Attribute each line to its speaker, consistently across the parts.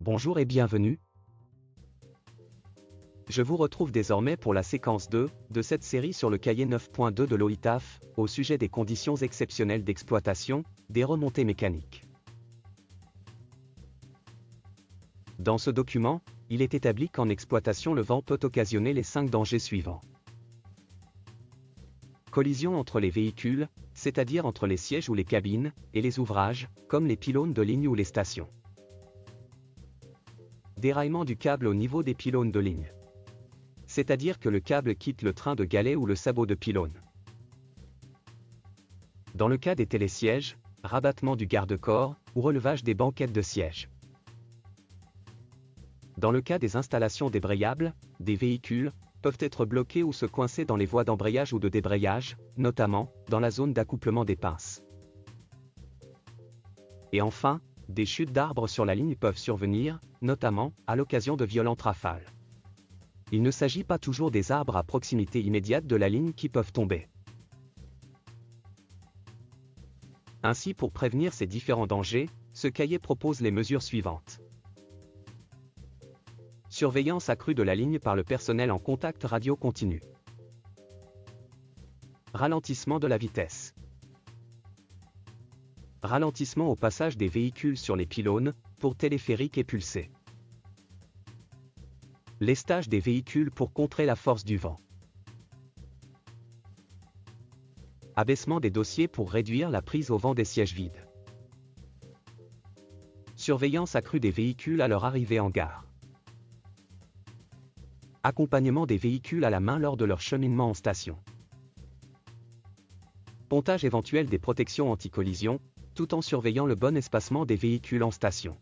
Speaker 1: Bonjour et bienvenue. Je vous retrouve désormais pour la séquence 2 de cette série sur le cahier 9.2 de l'OITAF, au sujet des conditions exceptionnelles d'exploitation des remontées mécaniques. Dans ce document, il est établi qu'en exploitation le vent peut occasionner les 5 dangers suivants. Collision entre les véhicules, c'est-à-dire entre les sièges ou les cabines, et les ouvrages, comme les pylônes de ligne ou les stations. Déraillement du câble au niveau des pylônes de ligne. C'est-à-dire que le câble quitte le train de galets ou le sabot de pylône. Dans le cas des télésièges, rabattement du garde-corps ou relevage des banquettes de sièges. Dans le cas des installations débrayables, des véhicules peuvent être bloqués ou se coincer dans les voies d'embrayage ou de débrayage, notamment dans la zone d'accouplement des pinces. Et enfin, des chutes d'arbres sur la ligne peuvent survenir, notamment à l'occasion de violentes rafales. Il ne s'agit pas toujours des arbres à proximité immédiate de la ligne qui peuvent tomber. Ainsi, pour prévenir ces différents dangers, ce cahier propose les mesures suivantes. Surveillance accrue de la ligne par le personnel en contact radio continu. Ralentissement de la vitesse. Ralentissement au passage des véhicules sur les pylônes, pour téléphériques et pulsés. Lestage des véhicules pour contrer la force du vent. Abaissement des dossiers pour réduire la prise au vent des sièges vides. Surveillance accrue des véhicules à leur arrivée en gare. Accompagnement des véhicules à la main lors de leur cheminement en station. Pontage éventuel des protections anti-collision, tout en surveillant le bon espacement des véhicules en station.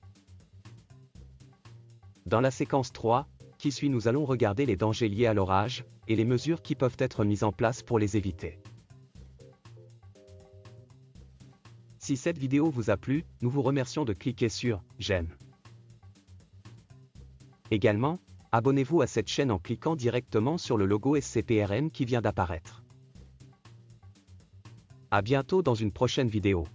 Speaker 1: Dans la séquence 3, qui suit, nous allons regarder les dangers liés à l'orage, et les mesures qui peuvent être mises en place pour les éviter. Si cette vidéo vous a plu, nous vous remercions de cliquer sur « J'aime ». Également, abonnez-vous à cette chaîne en cliquant directement sur le logo SCPRM qui vient d'apparaître. À bientôt dans une prochaine vidéo.